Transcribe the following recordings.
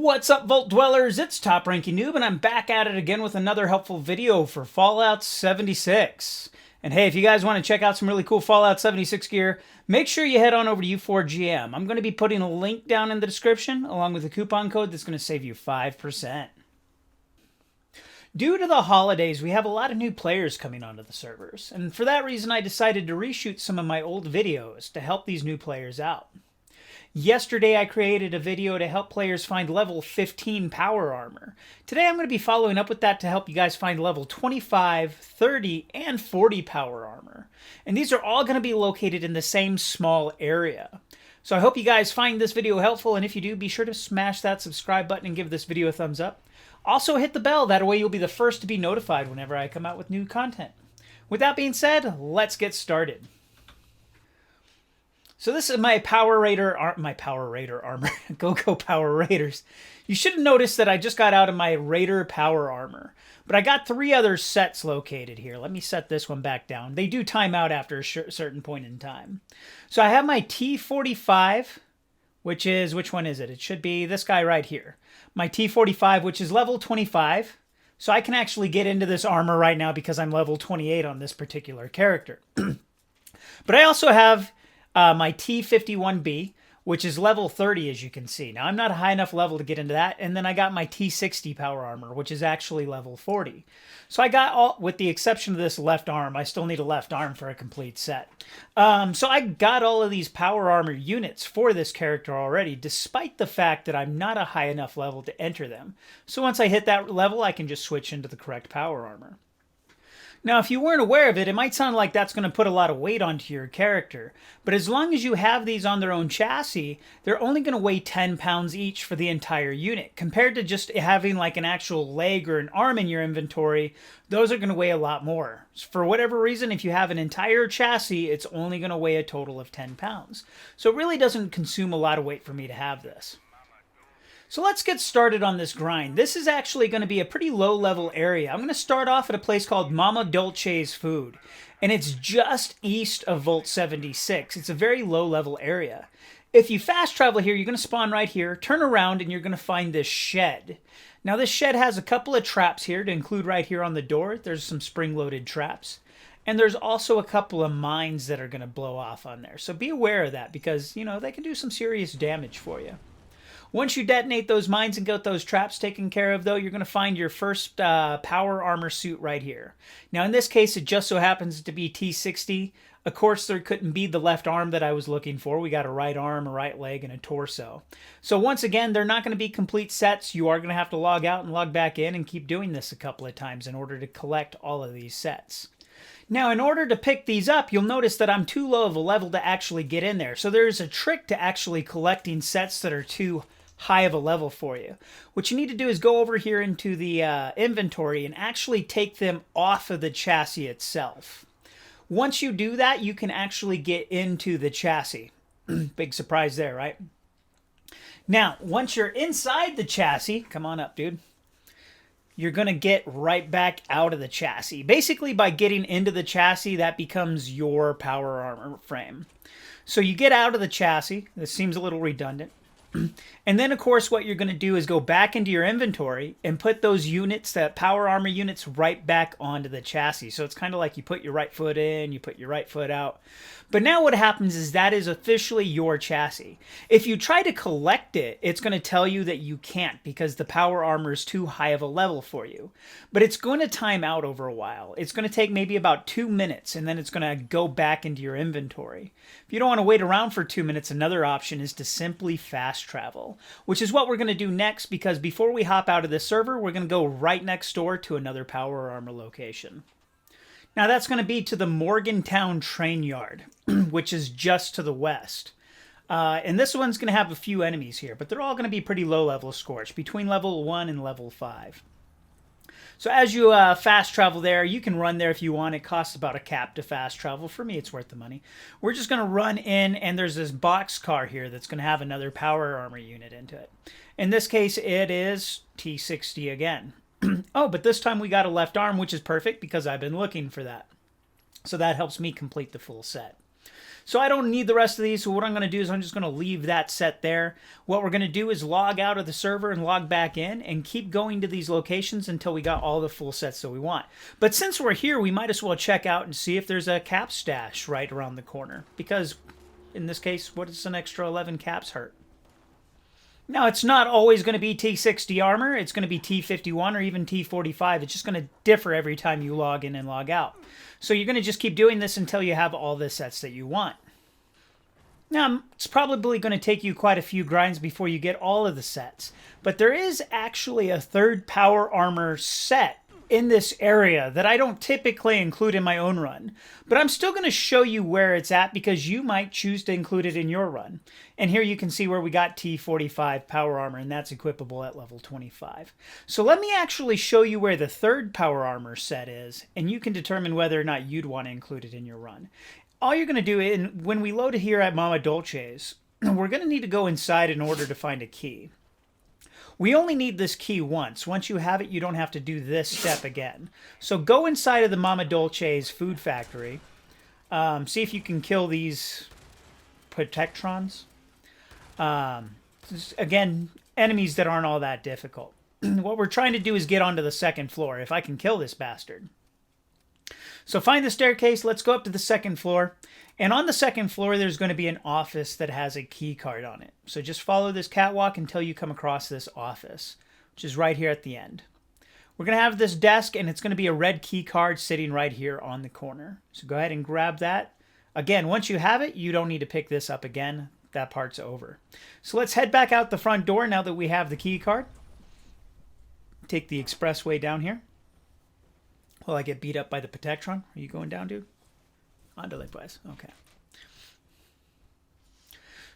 What's up, Vault Dwellers? It's Top Ranking Noob, and I'm back at it again with another helpful video for Fallout 76. And hey, if you guys want to check out some really cool Fallout 76 gear, make sure you head on over to U4GM. I'm going to be putting a link down in the description, along with a coupon code that's going to save you 5%. Due to the holidays, we have a lot of new players coming onto the servers, and for that reason I decided to reshoot some of my old videos to help these new players out. Yesterday, I created a video to help players find level 15 power armor. Today, I'm going to be following up with that to help you guys find level 25, 30, and 40 power armor. And these are all going to be located in the same small area. So I hope you guys find this video helpful, and if you do, be sure to smash that subscribe button and give this video a thumbs up. Also, hit the bell. That way, you'll be the first to be notified whenever I come out with new content. With that being said, let's get started. So this is my Power Raider armor. Go Power Raiders. You should have noticed that I just got out of my Raider power armor. But I got 3 other sets located here. Let me set this one back down. They do time out after a certain point in time. So I have my T45, which one is it? It should be this guy right here. My T45, which is level 25. So I can actually get into this armor right now because I'm level 28 on this particular character. But I also have my T51B, which is level 30, as you can see. Now, I'm not a high enough level to get into that. And then I got my T60 power armor, which is actually level 40. So I got all, with the exception of this left arm, I still need a left arm for a complete set. So I got all of these power armor units for this character already, despite the fact that I'm not a high enough level to enter them. So once I hit that level, I can just switch into the correct power armor. Now, if you weren't aware of it, it might sound like that's going to put a lot of weight onto your character. But as long as you have these on their own chassis, they're only going to weigh 10 pounds each for the entire unit. Compared to just having like an actual leg or an arm in your inventory, those are going to weigh a lot more. For whatever reason, if you have an entire chassis, it's only going to weigh a total of 10 pounds. So it really doesn't consume a lot of weight for me to have this. So let's get started on this grind. This is actually going to be a pretty low-level area. I'm going to start off at a place called Mama Dolce's Food, and it's just east of Vault 76. It's a very low-level area. If you fast travel here, you're going to spawn right here, turn around, and you're going to find this shed. Now, this shed has a couple of traps here to include right here on the door. There's some spring-loaded traps. And there's also a couple of mines that are going to blow off on there. So be aware of that because, you know, they can do some serious damage for you. Once you detonate those mines and get those traps taken care of, though, you're going to find your first power armor suit right here. Now, in this case, it just so happens to be T60. Of course, there couldn't be the left arm that I was looking for. We got a right arm, a right leg, and a torso. So once again, they're not going to be complete sets. You are going to have to log out and log back in and keep doing this a couple of times in order to collect all of these sets. Now, in order to pick these up, you'll notice that I'm too low of a level to actually get in there. So there's a trick to actually collecting sets that are too high of a level for you. What you need to do is go over here into the inventory and actually take them off of the chassis itself. Once you do that, you can actually get into the chassis. Big surprise there, right? Now, once you're inside the chassis, come on up, dude. You're going to get right back out of the chassis. Basically, by getting into the chassis, that becomes your power armor frame. So you get out of the chassis. This seems a little redundant. And then, of course, what you're going to do is go back into your inventory and put those units, that power armor units, right back onto the chassis. So it's kind of like you put your right foot in, you put your right foot out. But now what happens is that is officially your chassis. If you try to collect it, it's going to tell you that you can't because the power armor is too high of a level for you. But it's going to time out over a while. It's going to take maybe about 2 minutes, and then it's going to go back into your inventory. If you don't want to wait around for 2 minutes, another option is to simply fast travel, which is what we're going to do next because before we hop out of this server, we're going to go right next door to another power armor location. Now that's going to be to the Morgantown train yard, which is just to the west. And this one's going to have a few enemies here, but they're all going to be pretty low level scorched, between level 1 and level 5. So as you fast travel there, you can run there if you want. It costs about a cap to fast travel. For me, it's worth the money. We're just going to run in, and there's this box car here that's going to have another power armor unit into it. In this case, it is T60 again. Oh, but this time we got a left arm, which is perfect because I've been looking for that. So that helps me complete the full set. So I don't need the rest of these, so what I'm going to do is I'm just going to leave that set there. What we're going to do is log out of the server and log back in and keep going to these locations until we got all the full sets that we want. But since we're here, we might as well check out and see if there's a cap stash right around the corner. Because in this case, what does an extra 11 caps hurt? Now, it's not always going to be T60 armor. It's going to be T51 or even T45. It's just going to differ every time you log in and log out. So you're going to just keep doing this until you have all the sets that you want. Now, it's probably going to take you quite a few grinds before you get all of the sets. But there is actually a third power armor set in this area that I don't typically include in my own run. But I'm still going to show you where it's at because you might choose to include it in your run. And here you can see where we got T45 power armor, and that's equipable at level 25. So let me actually show you where the third power armor set is, and you can determine whether or not you'd want to include it in your run. All you're going to do, when we load it here at Mama Dolce's, we're going to need to go inside in order to find a key. We only need this key once. Once you have it, you don't have to do this step again. So go inside of the Mama Dolce's food factory. See if you can kill these protectrons. Again, enemies that aren't all that difficult. What we're trying to do is get onto the second floor, if I can kill this bastard. So find the staircase, let's go up to the second floor. And on the second floor, there's going to be an office that has a key card on it. So just follow this catwalk until you come across this office, which is right here at the end. We're going to have this desk, and it's going to be a red key card sitting right here on the corner. So go ahead and grab that. Again, once you have it, you don't need to pick this up again. That part's over. So let's head back out the front door now that we have the key card. Take the expressway down here. Will I get beat up by the Protectron? Are you going down, dude? Andale pues. Okay.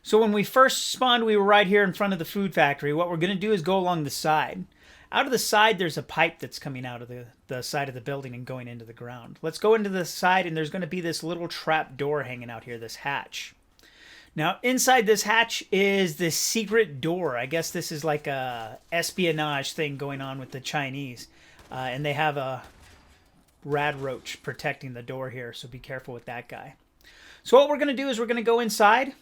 So when we first spawned, we were right here in front of the food factory. What we're going to do is go along the side. Out of the side, there's a pipe that's coming out of the side of the building and going into the ground. Let's go into the side, and there's going to be this little trap door hanging out here, this hatch. Now, inside this hatch is this secret door. I guess this is like a espionage thing going on with the Chinese. And they have a rad roach protecting the door here, so be careful with that guy. So what we're going to do is we're going to go inside.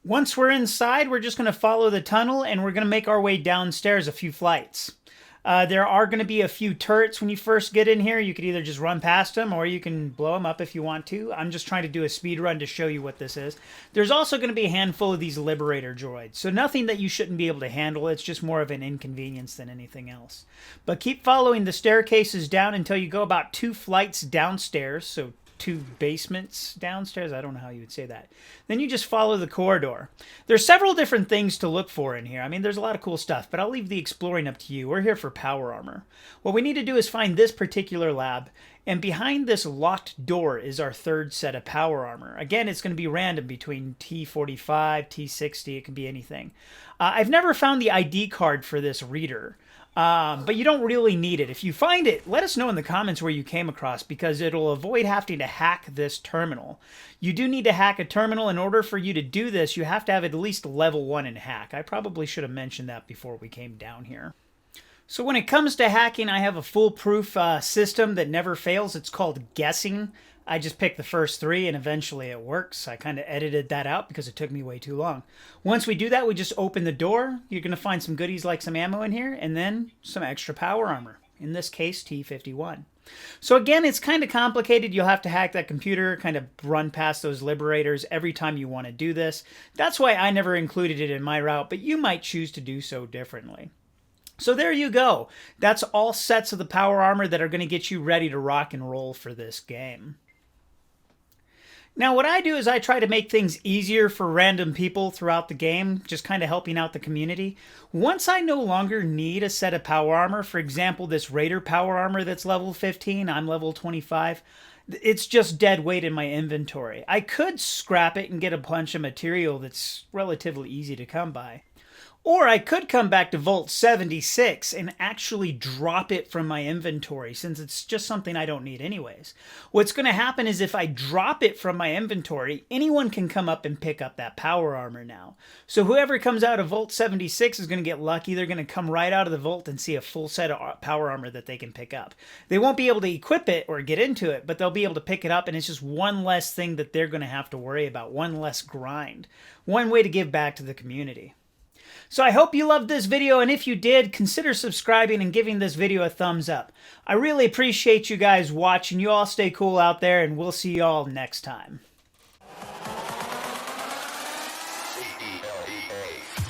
Once we're inside, we're just going to follow the tunnel, and we're going to make our way downstairs a few flights. There are going to be a few turrets when you first get in here. You could either just run past them, or you can blow them up if you want to. I'm just trying to do a speed run to show you what this is. There's also going to be a handful of these Liberator droids, so nothing that you shouldn't be able to handle. It's just more of an inconvenience than anything else. But keep following the staircases down until you go about 2 flights downstairs, so 2 basements downstairs. I don't know how you would say that. Then you just follow the corridor. There's several different things to look for in here. I mean, there's a lot of cool stuff, but I'll leave the exploring up to you. We're here for power armor. What we need to do is find this particular lab, and behind this locked door is our third set of power armor. Again, it's going to be random between T45, T60. It can be anything. I've never found the ID card for this reader. But you don't really need it. If you find it, let us know in the comments where you came across, because it'll avoid having to hack this terminal. You do need to hack a terminal. In order for you to do this, you have to have at least level 1 in hack. I probably should have mentioned that before we came down here. So when it comes to hacking, I have a foolproof system that never fails. It's called guessing. I just picked the first 3 and eventually it works. I kind of edited that out because it took me way too long. Once we do that, we just open the door. You're going to find some goodies like some ammo in here and then some extra power armor. In this case, T51. So again, it's kind of complicated. You'll have to hack that computer, kind of run past those liberators every time you want to do this. That's why I never included it in my route, but you might choose to do so differently. So there you go. That's all sets of the power armor that are going to get you ready to rock and roll for this game. Now, what I do is I try to make things easier for random people throughout the game, just kind of helping out the community. Once I no longer need a set of power armor, for example, this Raider power armor that's level 15, I'm level 25, it's just dead weight in my inventory. I could scrap it and get a bunch of material that's relatively easy to come by. Or I could come back to Vault 76 and actually drop it from my inventory, since it's just something I don't need anyways. What's going to happen is if I drop it from my inventory, anyone can come up and pick up that power armor now. So whoever comes out of Vault 76 is going to get lucky. They're going to come right out of the vault and see a full set of power armor that they can pick up. They won't be able to equip it or get into it, but they'll be able to pick it up, and it's just one less thing that they're going to have to worry about, one less grind. One way to give back to the community. So I hope you loved this video, and if you did, consider subscribing and giving this video a thumbs up. I really appreciate you guys watching. You all stay cool out there, and we'll see you all next time. CELEA.